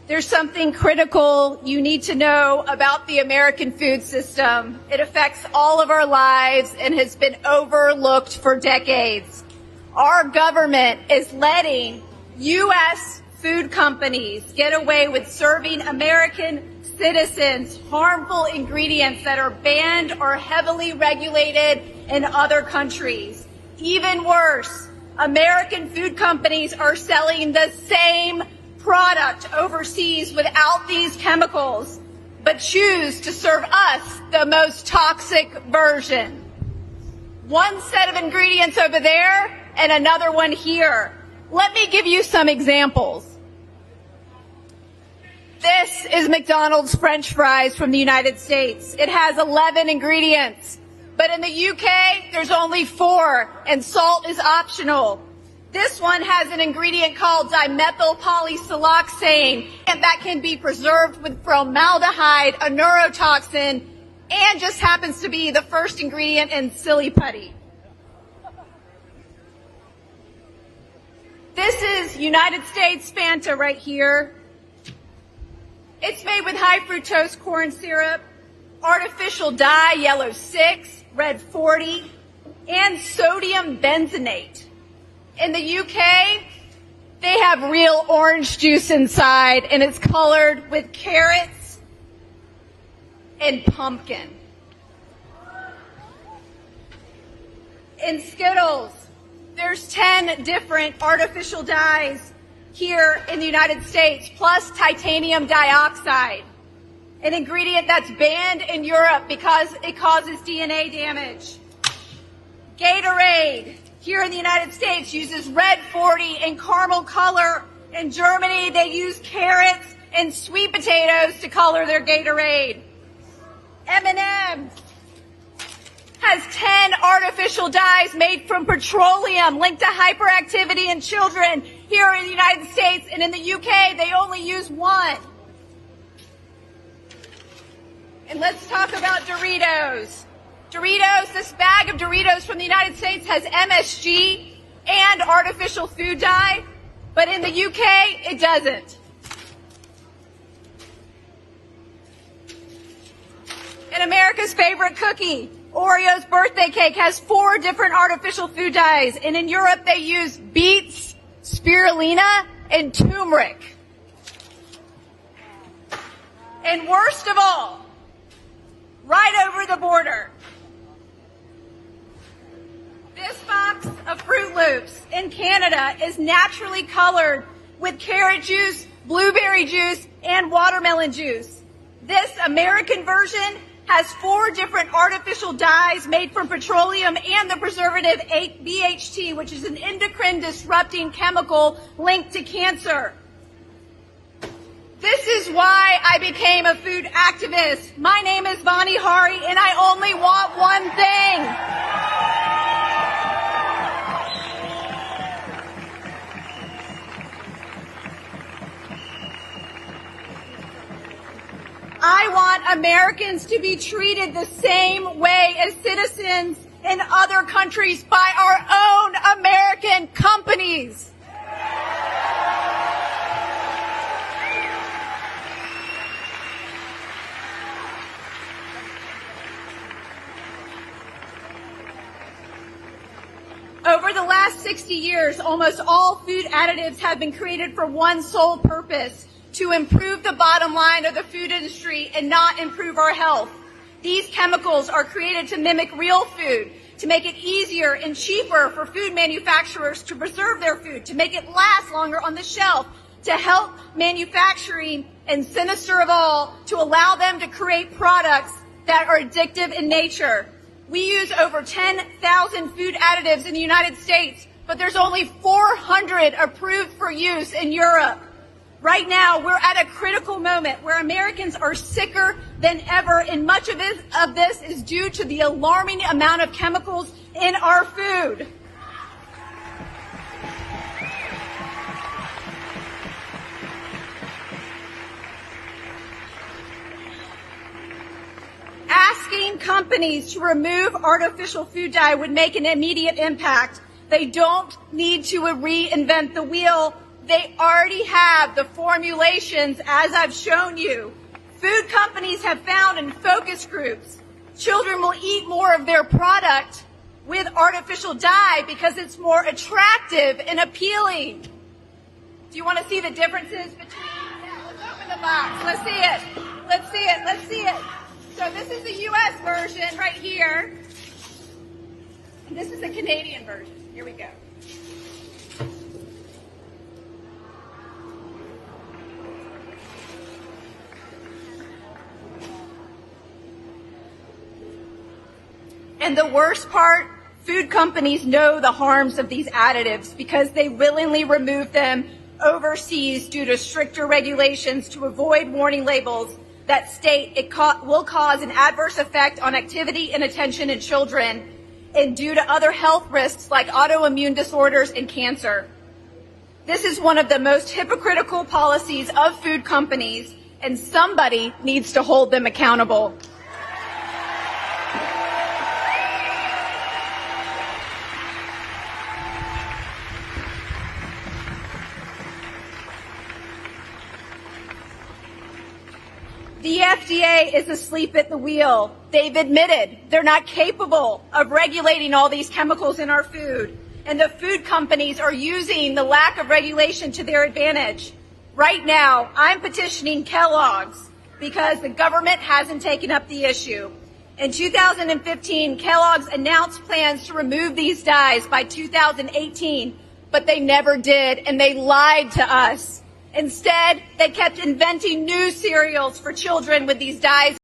There's something critical you need to know about the American food system. It affects all of our lives and has been overlooked for decades. Our government is letting U.S. food companies get away with serving American citizens harmful ingredients that are banned or heavily regulated in other countries. Even worse, American food companies are selling the same product overseas without these chemicals, but choose to serve us the most toxic version. One set of ingredients over there and another one here. Let me give you some examples. This is McDonald's French fries from the United States. It has 11 ingredients, but in the UK, there's only 4, and salt is optional. This one has an ingredient called dimethyl polysiloxane, and that can be preserved with formaldehyde, a neurotoxin, and just happens to be the first ingredient in silly putty. This is United States Fanta right here. It's made with high fructose corn syrup, artificial dye, yellow 6, red 40, and sodium benzenate. In the UK, they have real orange juice inside, and it's colored with carrots and pumpkin. In Skittles, there's 10 different artificial dyes here in the United States, plus titanium dioxide, an ingredient that's banned in Europe because it causes DNA damage. Gatorade, here in the United States, uses red 40 and caramel color. In Germany, they use carrots and sweet potatoes to color their Gatorade. M&M's has 10 artificial dyes made from petroleum linked to hyperactivity in children here in the United States, and in the UK, they only use 1. And let's talk about Doritos. Doritos, this bag of Doritos from the United States has MSG and artificial food dye, but in the UK, it doesn't. And America's favorite cookie, Oreo's birthday cake, has 4 different artificial food dyes, and in Europe, they use beets, spirulina, and turmeric. And worst of all, right over the border, this box of Fruit Loops in Canada is naturally colored with carrot juice, blueberry juice, and watermelon juice. This American version has 4 different artificial dyes made from petroleum and the preservative BHT, which is an endocrine disrupting chemical linked to cancer. This is why I became a food activist. My name is Vani Hari, and I only want one thing. I want Americans to be treated the same way as citizens in other countries by our own American companies. Over the last 60 years, almost all food additives have been created for one sole purpose: to improve the bottom line of the food industry and not improve our health. These chemicals are created to mimic real food, to make it easier and cheaper for food manufacturers to preserve their food, to make it last longer on the shelf, to help manufacturing, and sinister of all, to allow them to create products that are addictive in nature. We use over 10,000 food additives in the United States, but there's only 400 approved for use in Europe. Right now, we're at a critical moment where Americans are sicker than ever, and much of this is due to the alarming amount of chemicals in our food. Asking companies to remove artificial food dye would make an immediate impact. They don't need to reinvent the wheel. They already have the formulations as I've shown you. Food companies have found in focus groups, children will eat more of their product with artificial dye because it's more attractive and appealing. Do you want to see the differences between? Yeah, let's open the box. Let's see it. Let's see it. Let's see it. So this is the U.S. version right here. And this is the Canadian version. Here we go. And the worst part, food companies know the harms of these additives because they willingly remove them overseas due to stricter regulations to avoid warning labels that state it will cause an adverse effect on activity and attention in children and due to other health risks like autoimmune disorders and cancer. This is one of the most hypocritical policies of food companies, and somebody needs to hold them accountable. The FDA is asleep at the wheel. They've admitted they're not capable of regulating all these chemicals in our food. And the food companies are using the lack of regulation to their advantage. Right now, I'm petitioning Kellogg's because the government hasn't taken up the issue. In 2015, Kellogg's announced plans to remove these dyes by 2018, but they never did, and they lied to us. Instead, they kept inventing new cereals for children with these dyes